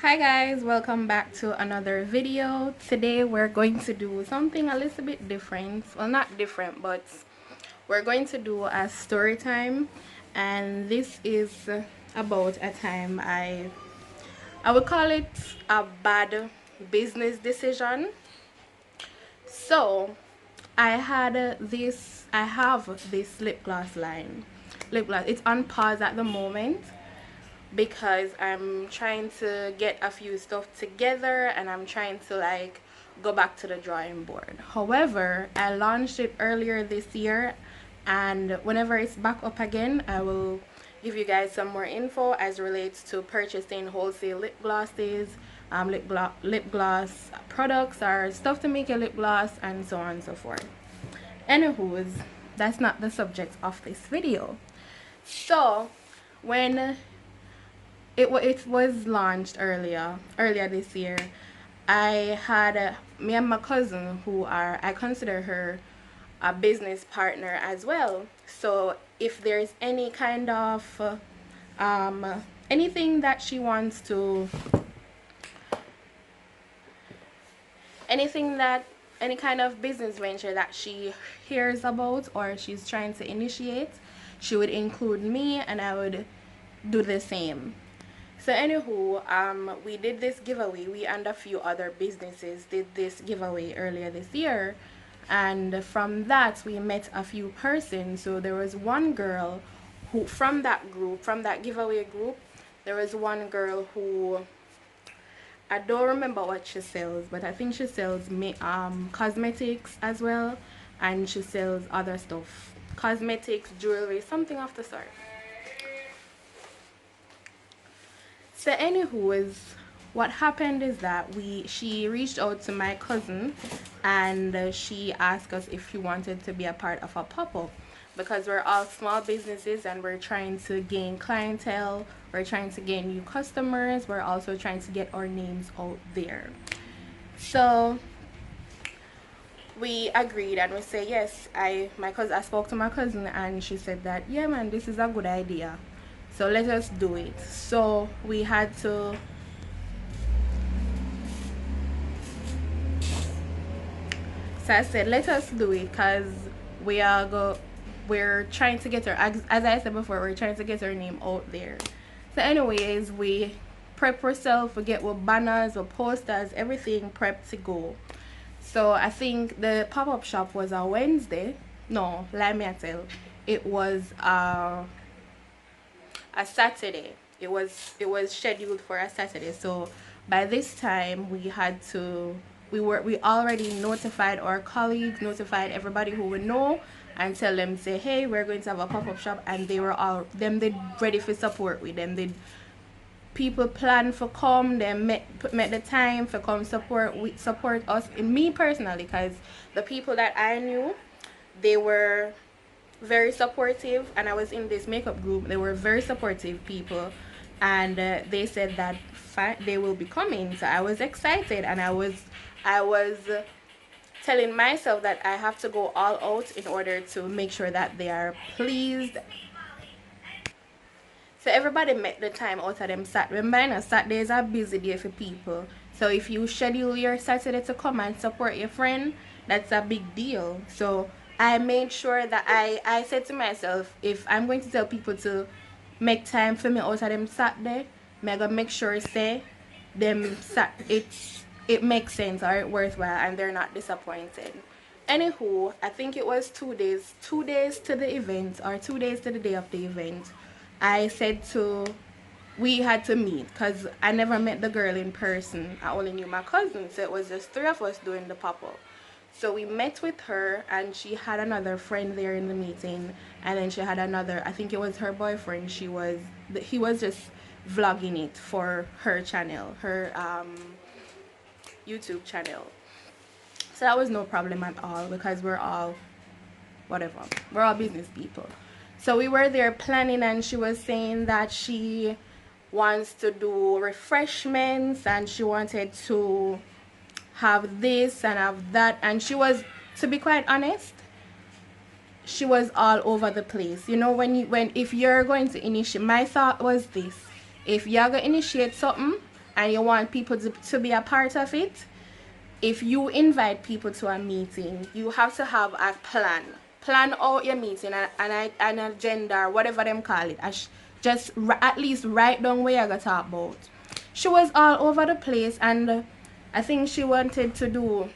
Hi guys, welcome back to another video. Today we're going to do something a little bit different. Well, not different, but we're going to do a story time, and this is about a time I would call it a bad business decision. So I have this lip gloss line. Lip gloss. It's on pause at the moment because I'm trying to get a few stuff together and I'm trying to like go back to the drawing board. However, I launched it earlier this year, and whenever it's back up again, I will give you guys some more info as relates to purchasing wholesale lip glosses, lip gloss products or stuff to make your lip gloss, and so on and so forth. Anywho's, that's not the subject of this video. So when it was launched earlier this year, I had me and my cousin, who I consider her a business partner as well. So if there's any kind of anything that she wants to, any kind of business venture that she hears about or she's trying to initiate, she would include me and I would do the same. So anywho, we did this giveaway. We and a few other businesses did this giveaway earlier this year, and from that we met a few persons. So there was one girl who from that giveaway group, there was one girl who, I don't remember what she sells, but I think she sells cosmetics as well, and she sells other stuff, cosmetics, jewelry, something of the sort. So anywho's, what happened is that she reached out to my cousin, and she asked us if she wanted to be a part of a pop-up, because we're all small businesses and we're trying to gain clientele, we're trying to gain new customers, we're also trying to get our names out there. So we agreed and we say yes. I spoke to my cousin and she said that, yeah man, this is a good idea, so let us do it. So we had to, so I said let us do it because we're trying to get her, as I said before, we're trying to get her name out there. So anyways, we prep ourselves, we get with banners, with posters, everything prepped to go. So I think the pop-up shop was a Wednesday. No, let me tell, it was a Saturday. It was scheduled for a Saturday. So by this time we already notified our colleagues, notified everybody who would know, and tell them, say, hey, we're going to have a pop-up shop, and they ready for support with them. People plan for come, they met the time for come support us. In me personally, because the people that I knew, they were very supportive, and I was in this makeup group. They were very supportive people, and they said that they will be coming. So I was excited, and I was telling myself that I have to go all out in order to make sure that they are pleased. So everybody met the time out of them Saturday. Remember, Saturdays are busy day for people. So if you schedule your Saturday to come and support your friend, that's a big deal. So I made sure that I said to myself, if I'm going to tell people to make time for me out of them Saturday, I'm gonna make sure say them it makes sense or it worthwhile and they're not disappointed. Anywho, I think it was 2 days to the event, or 2 days to the day of the event. I said we had to meet because I never met the girl in person. I only knew my cousin, so it was just 3 of us doing the pop-up. So we met with her, and she had another friend there in the meeting, and then she had another, I think it was her boyfriend. He was just vlogging it for her channel, her YouTube channel. So that was no problem at all, because we're all business people. So we were there planning, and she was saying that she wants to do refreshments, and she wanted to have this and have that, and she was, to be quite honest, she was all over the place. You know, if you're going to initiate, my thought was this: if you're going to initiate something, and you want people to be a part of it, if you invite people to a meeting, you have to have a plan out your meeting, and an agenda, or whatever them call it. Just at least write down where you're gonna talk about. She was all over the place, and I think she wanted to do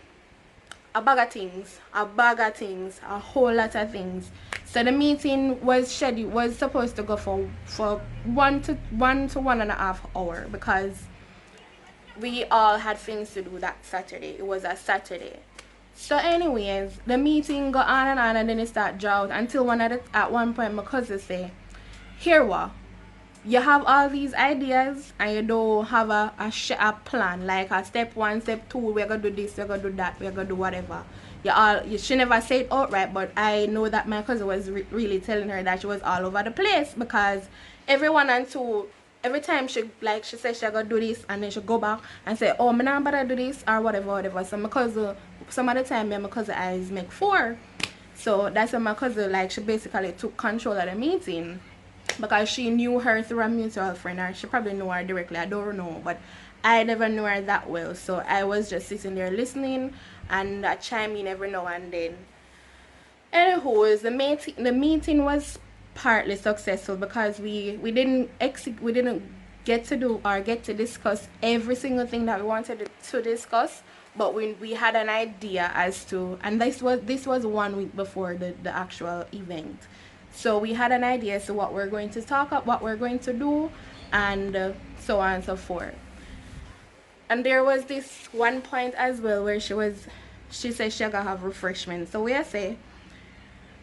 a bag of things, a whole lot of things. So the meeting was supposed to go for 1 to 1.5 hours, because we all had things to do that Saturday. It was a Saturday. So anyways, the meeting got on, and then it started drought until at one point my cousin say, here what? You have all these ideas and you don't have a plan, like a step 1, step 2, we're gonna do this, we're gonna do that, we're gonna do whatever. She never said it outright, but I know that my cousin was really telling her that she was all over the place, because every time she said she gonna do this, and then she go back and say, oh, I'm not about to do this, or whatever. So my cousin, some of the time, my cousin eyes make 4. So that's when my cousin, she basically took control of the meeting, because she knew her through a mutual friend, or she probably knew her directly, I don't know, but I never knew her that well. So I was just sitting there listening, and I chime in every now and then. Anyways, the meeting was partly successful, because we didn't get to discuss every single thing that we wanted to discuss, but we had an idea as to, and this was 1 week before the actual event. So we had an idea as to what we're going to talk about, what we're going to do, and so on and so forth. And there was this one point as well where she said she gonna have refreshments. So we say,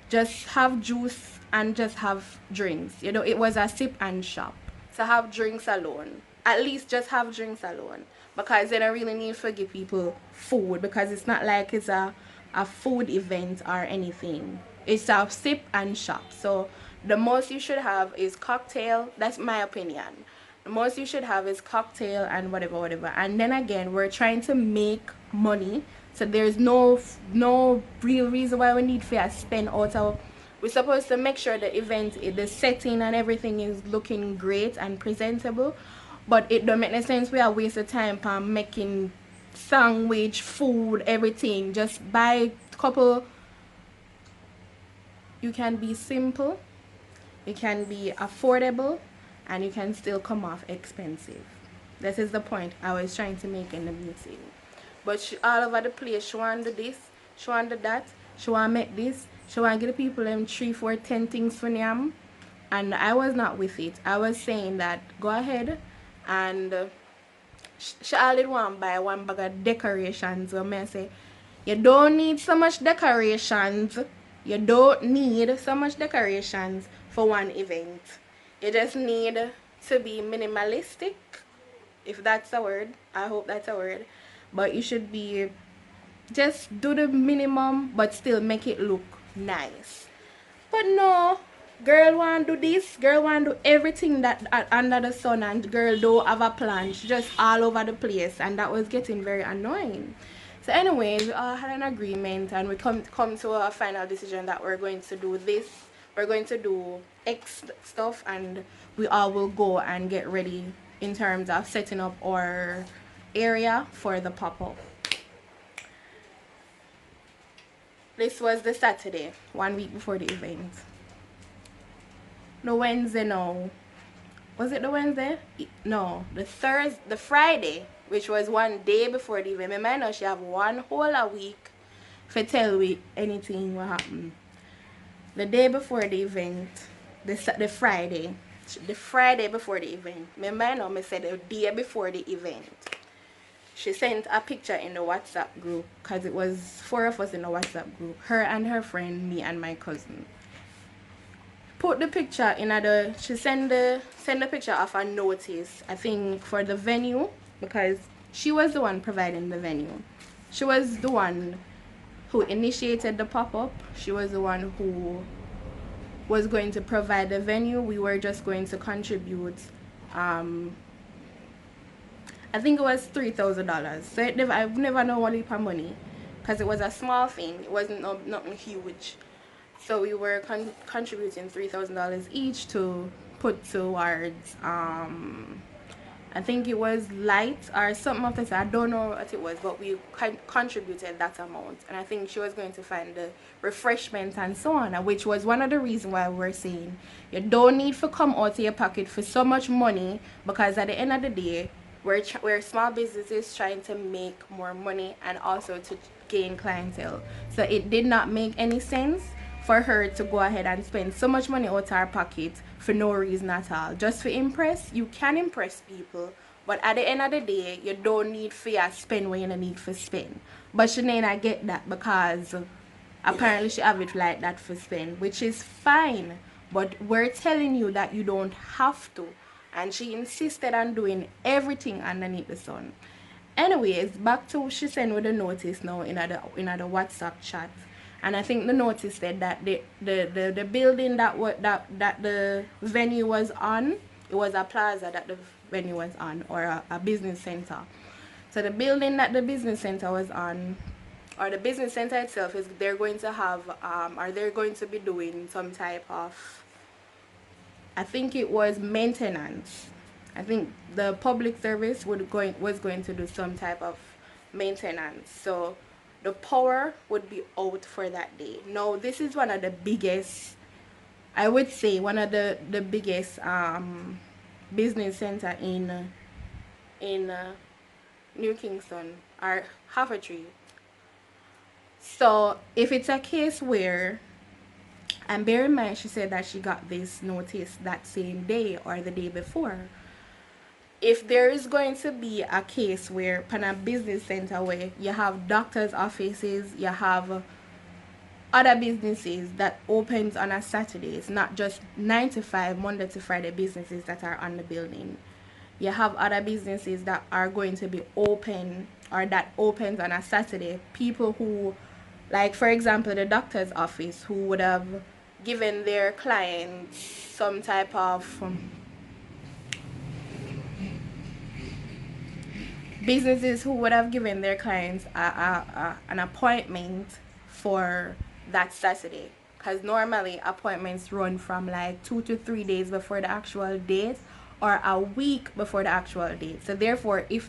just have juice and just have drinks. It was a sip and shop. So have drinks alone. At least just have drinks alone, because they don't really need to give people food, because it's not like it's a food event or anything. It's a sip and shop. So the most you should have is cocktail. That's my opinion. The most you should have is cocktail and whatever. And then again, we're trying to make money, so there's no real reason why we need to spend out of. We're supposed to make sure the event, the setting and everything is looking great and presentable, but it don't make no sense we are wasting time on making sandwich, food, everything. Just buy a couple. You can be simple, you can be affordable, and you can still come off expensive. This is the point I was trying to make in the meeting. But she all over the place. She want to do this, she want to do that, she want to make this, she want to give the people them 3, 4, 10 things for them. And I was not with it. I was saying that go ahead, and she only want to buy 1 bag of decorations. So I say, you don't need so much decorations. You don't need so much decorations for one event. You just need to be minimalistic, if that's a word. I hope that's a word. But you should be, just do the minimum, but still make it look nice. But no, girl want to do this, girl want to do everything that under the sun, and girl don't have a plan. She just all over the place, and that was getting very annoying. So anyways, we all had an agreement, and we come to a final decision that we're going to do this. We're going to do X stuff, and we all will go and get ready in terms of setting up our area for the pop-up. This was the Saturday, 1 week before the event. The Wednesday now. Was it the Wednesday? No, the Friday, which was 1 day before the event. I know she have 1 whole week to tell we anything will happen. The day before the event, the Friday before the event. I know I said the day before the event. She sent a picture in the WhatsApp group, because it was 4 of us in the WhatsApp group. Her and her friend, me and my cousin. Put the picture in she send the picture of a notice, I think for the venue, because she was the one providing the venue. She was the one who initiated the pop-up. She was the one who was going to provide the venue. We were just going to contribute, I think it was $3,000. So I've never known what heap of money, because it was a small thing. It wasn't nothing huge. So we were contributing $3,000 each to put towards, I I think it was light or something of this. I don't know what it was, but we contributed that amount. And I think she was going to find the refreshment and so on, which was one of the reasons why we were saying you don't need to come out of your pocket for so much money, because at the end of the day, we're small businesses trying to make more money and also to gain clientele. So it did not make any sense for her to go ahead and spend so much money out of her pocket for no reason at all. Just to impress, you can impress people, but at the end of the day, you don't need for you to spend when you don't need for spend. But Sinead, I get that, because apparently she have it like that for spend, which is fine. But we're telling you that you don't have to. And she insisted on doing everything underneath the sun. Anyways, back to she sent with the notice now in the WhatsApp chat. And I think the notice said that the building that the venue was on, it was a plaza that the venue was on, or a business center. So the building that the business center was on, or the business center itself, is they're going to have or they're going to be doing some type of, I think it was maintenance. I think the public service was going to do some type of maintenance. So the power would be out for that day. Now this is one of the biggest, I would say one of the biggest business center in New Kingston, or Havertree. So if it's a case where, and bear in mind she said that she got this notice that same day or the day before, if there is going to be a case where in a business center where you have doctors' offices, you have other businesses that opens on a Saturday, it's not just 9 to 5 Monday to Friday businesses that are on the building. You have other businesses that are going to be open, or that opens on a Saturday. People who, like for example the doctor's office, who would have given their clients some type of businesses who would have given their clients an appointment for that Saturday, because normally appointments run from like 2 to 3 days before the actual date, or a week before the actual date. So therefore, if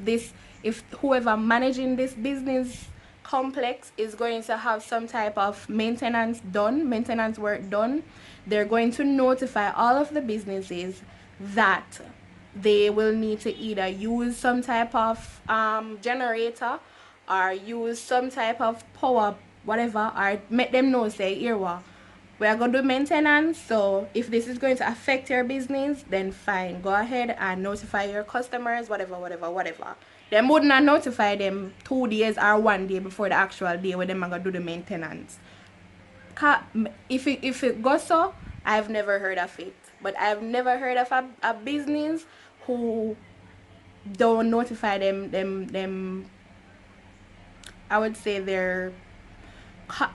whoever managing this business complex is going to have some type of maintenance work done, they're going to notify all of the businesses that they will need to either use some type of generator, or use some type of power, whatever, or make them know, say, here what, we are going to do maintenance. So if this is going to affect your business, then fine, go ahead and notify your customers, whatever. They wouldn't have notify them 2 days or 1 day before the actual day where them are going to do the maintenance. If it goes so, I've never heard of it. But I've never heard of a business who don't notify them I would say their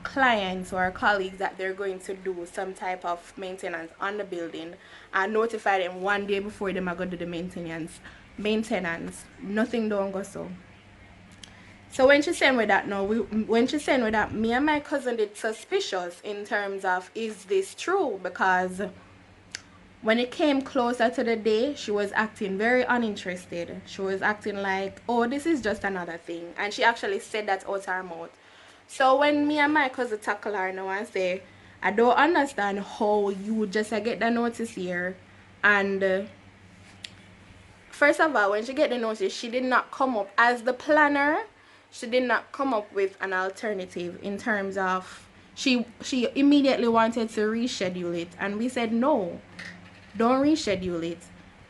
clients or colleagues that they're going to do some type of maintenance on the building, and notify them 1 day before them are going to do the maintenance. Nothing don't go so. So when she sent with that, me and my cousin did suspicious in terms of, is this true? Because when it came closer to the day, she was acting very uninterested. She was acting like, oh, this is just another thing. And she actually said that out her mouth. So when me and my cousin tackle her now and say, I don't understand how you just get the notice here. And first of all, when she get the notice, she did not come up as the planner. She did not come up with an alternative in terms of, she immediately wanted to reschedule it. And we said, no, don't reschedule it.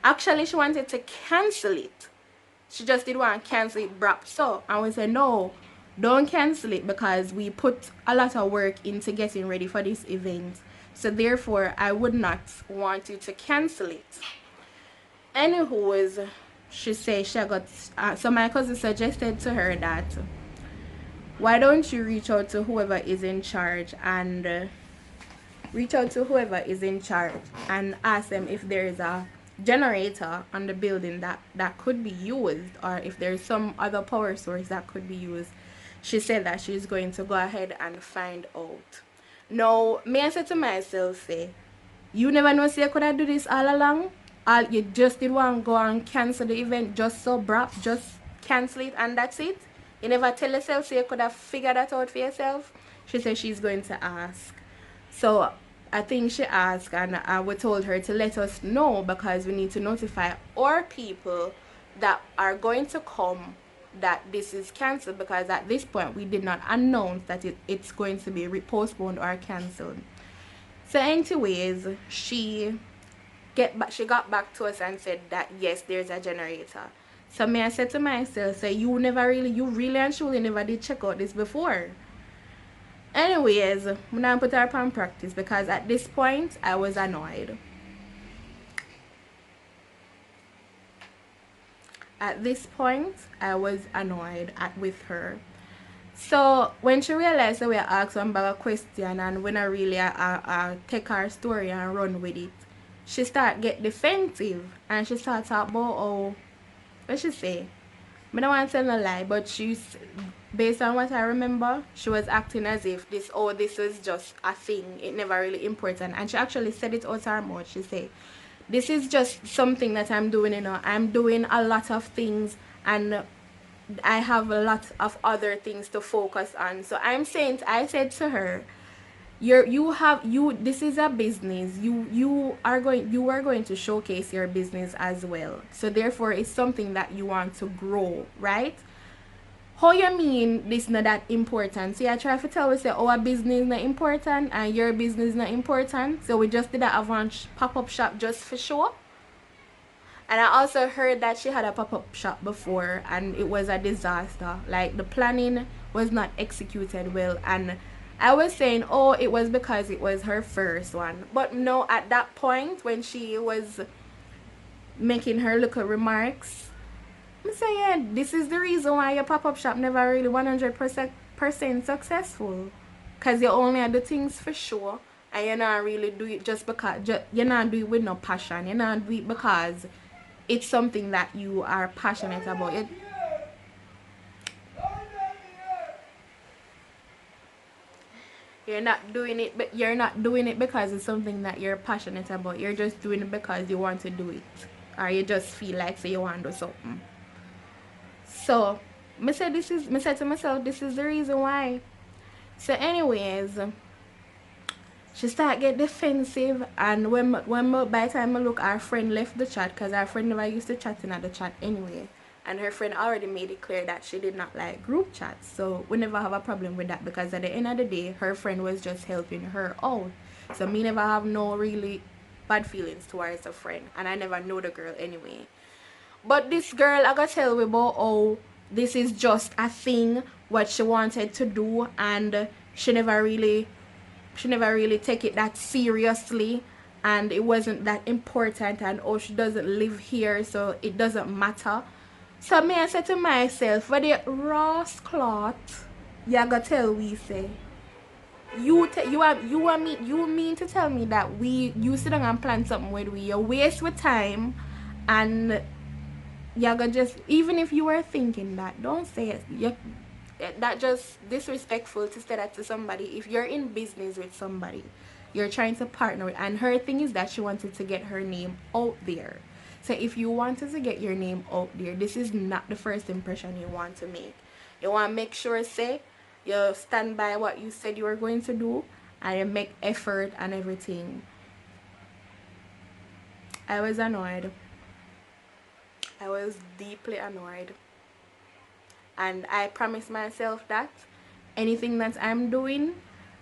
Actually, she wanted to cancel it. She just didn't want to cancel it brap so. And we said, no, don't cancel it, because we put a lot of work into getting ready for this event. So therefore, I would not want you to cancel it. Anywho, she said she got, so my cousin suggested to her that, why don't you reach out to whoever is in charge and ask them if there is a generator on the building that could be used, or if there's some other power source that could be used. She said that she's going to go ahead and find out. Now, me I said to myself, say, you never know, say, could I do this all along? all you just did want go and cancel the event just so brap, just cancel it and that's it. You never tell yourself so you could have figured that out for yourself. She said she's going to ask. So I think she asked, and we told her to let us know because we need to notify our people that are going to come that this is cancelled, because at this point we did not announce that it's going to be postponed or cancelled. So anyways, she got back to us and said that yes, there's a generator. So me I said to myself, say you really and truly never did check out this before. Anyways, I'm gonna put her upon practice because at this point I was annoyed. At this point I was annoyed with her. So when she realized that we asked one bag of question and when I really take her story and run with it, she start get defensive and she start talk about what she say? I don't want to tell no lie, but she's based on what I remember, she was acting as if this was just a thing, it never really important, and she actually said it out her mouth. She said, this is just something that I'm doing, I'm doing a lot of things and I have a lot of other things to focus on. So I said to her, this is a business. You are going to showcase your business as well. So therefore it's something that you want to grow, right? How you mean this not that important? See, I try to tell you say our business not important and your business not important. So we just did an Avant pop-up shop just for show. And I also heard that she had a pop-up shop before and it was a disaster. Like the planning was not executed well, and I was saying, oh, it was because it was her first one. But no, at that point when she was making her little remarks, I'm saying this is the reason why your pop-up shop never really 100% successful. Because you only do things for sure and you not really do it just because you not do it with no passion. You not do it because it's something that you are passionate about. You're not doing it, but you're not doing it because it's something that you're passionate about. You're just doing it because you want to do it, or you just feel like so you want to do something. So I said to myself, this is the reason why. So anyways, she started get defensive, and when by the time I look, our friend left the chat because our friend never used to chatting at the chat anyway. And her friend already made it clear that she did not like group chats, so we never have a problem with that because at the end of the day her friend was just helping her out. So me never have no really bad feelings towards a friend, and I never know the girl anyway. But this girl, I gotta tell you about how this is just a thing what she wanted to do, and she never really take it that seriously, and it wasn't that important, and oh, she doesn't live here so it doesn't matter. So me I said to myself, for the Ross cloth, you gotta tell we say. You mean to tell me that you sit down and plan something with we, you waste with time, and you gotta just, even if you were thinking that, don't say it. That just disrespectful to say that to somebody. If you're in business with somebody, you're trying to partner with, and her thing is that she wanted to get her name out there. So if you wanted to get your name out there, this is not the first impression you want to make. You want to make sure, say, you stand by what you said you were going to do, and you make effort and everything. I was annoyed. I was deeply annoyed. And I promised myself that anything that I'm doing,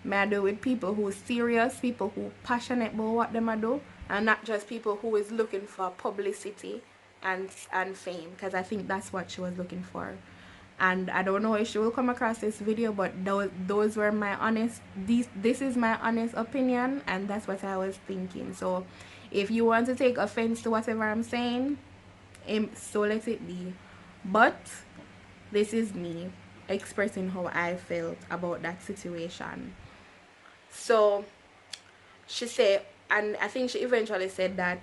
may I do with people who are serious, people who are passionate about what them I do, and not just people who is looking for publicity and fame, because I think that's what she was looking for. And I don't know if she will come across this video, but those were my honest, this is my honest opinion, and that's what I was thinking. So if you want to take offense to whatever I'm saying, so let it be. But this is me expressing how I felt about that situation. So she said, and I think she eventually said that,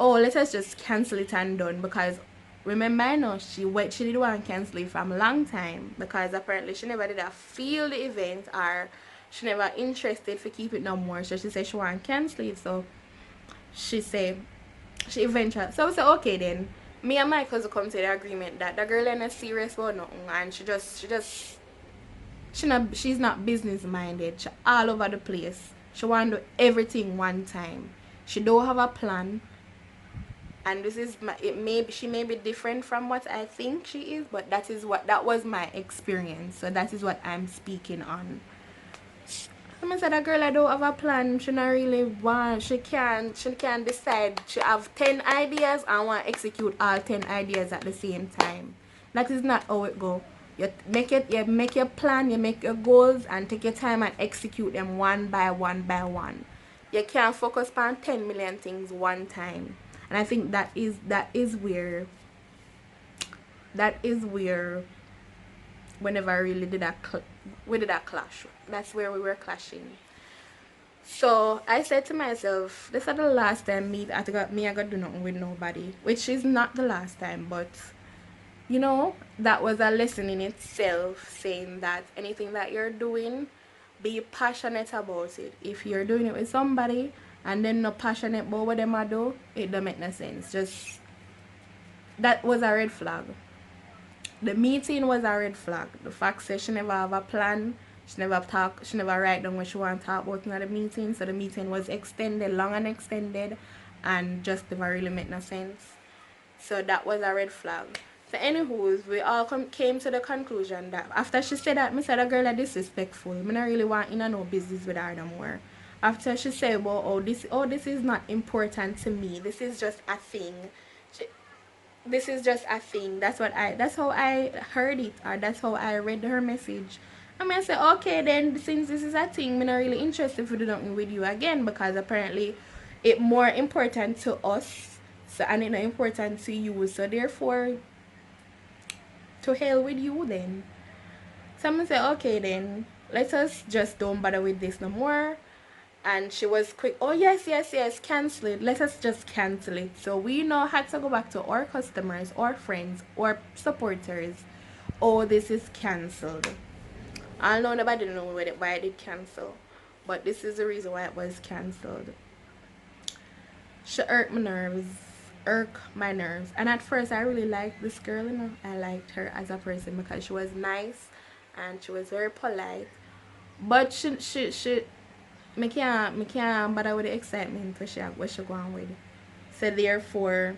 oh, let us just cancel it and done, because remember, I know she did want to cancel it from a long time, because apparently she never did a feel the event, or she never interested to keep it no more. So she said she want to cancel it. So she said she eventually, so I said, okay then. Me and my cousin come to the agreement that the girl ain't not serious about nothing, and she's not business minded. She all over the place. She want to do everything one time. She don't have a plan. And this is my, she may be different from what I think she is, but that was my experience. So that is what I'm speaking on. Someone said, a girl I don't have a plan. She not really want. She can't decide. She have 10 ideas and want to execute all 10 ideas at the same time. That is not how it go. You make your plan, you make your goals, and take your time and execute them one by one by one. You can't focus on 10 million things one time. And I think that is where whenever I really did we did a clash. That's where we were clashing. So I said to myself, this is the last time I got do nothing with nobody, which is not the last time, but you know, that was a lesson in itself, saying that anything that you're doing, be passionate about it. If you're doing it with somebody and then not passionate about what them do, it don't make no sense. Just, that was a red flag. The meeting was a red flag. The fact that she never have a plan, she never write down what she want to talk about in the meeting. So the meeting was extended, long and extended, and just never really make no sense. So that was a red flag. So anywho, we all came to the conclusion that after she said that, I said the girl is disrespectful. I don't really want in no business with her no more. After she said, well, this is not important to me. This is just a thing. This is just a thing. That's how I heard it, or that's how I read her message. I said, okay then, since this is a thing, I'm not really interested to do nothing with you again, because apparently it's more important to us, so and it's not important to you. So therefore, to hell with you then. Someone said, okay then, let us just don't bother with this no more. And she was quick, oh yes, cancel it, let us just cancel it. So we now had to go back to our customers, our friends, our supporters. Oh, this is cancelled. I know nobody know why it did cancel, but this is the reason why it was cancelled. She irked my nerves. And at first I really liked this girl, you know. I liked her as a person because she was nice and she was very polite. But me can't bother with the excitement for what she going with. So therefore,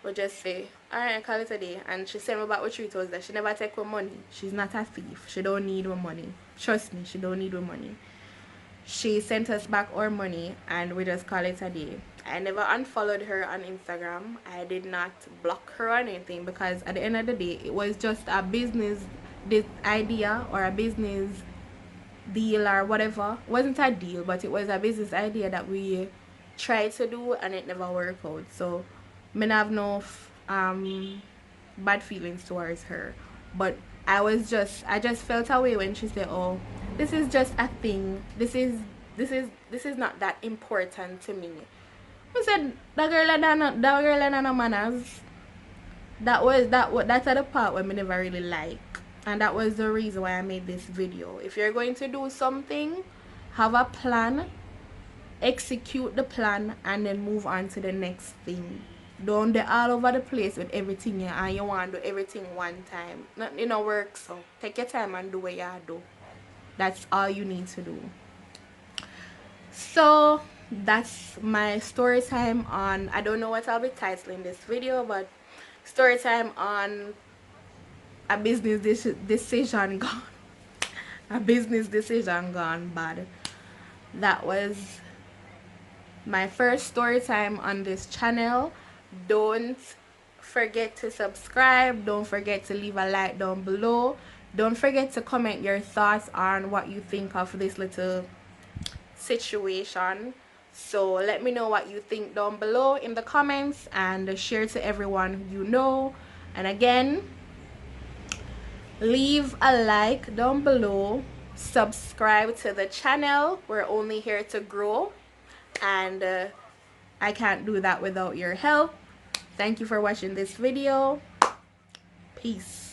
we'll just say, alright, call it a day. And she sent me back with truth was that she never take her money. She's not a thief. She don't need her money. Trust me, she don't need her money. She sent us back our money and we just call it a day. I never unfollowed her on Instagram. I did not block her or anything, because at the end of the day, it was just a business idea or a business deal or whatever. It wasn't a deal, but it was a business idea that we tried to do and it never worked out. So I have no bad feelings towards her, but I just felt away when she said, oh, this is just a thing, this is not that important to me. I said, that girl and no manners. That's the part where I never really like. And that was the reason why I made this video. If you're going to do something, have a plan, execute the plan, and then move on to the next thing. Don't be all over the place with everything and you want to do everything one time. Nothing don't work, so take your time and do what you do. That's all you need to do. So that's my story time on, I don't know what I'll be titling this video, but story time on a business decision gone. A business decision gone bad. That was my first story time on this channel. Don't forget to subscribe. Don't forget to leave a like down below. Don't forget to comment your thoughts on what you think of this little situation. So let me know what you think down below in the comments, and share to everyone you know. And again, leave a like down below, subscribe to the channel. We're only here to grow, and I can't do that without your help. Thank you for watching this video. Peace.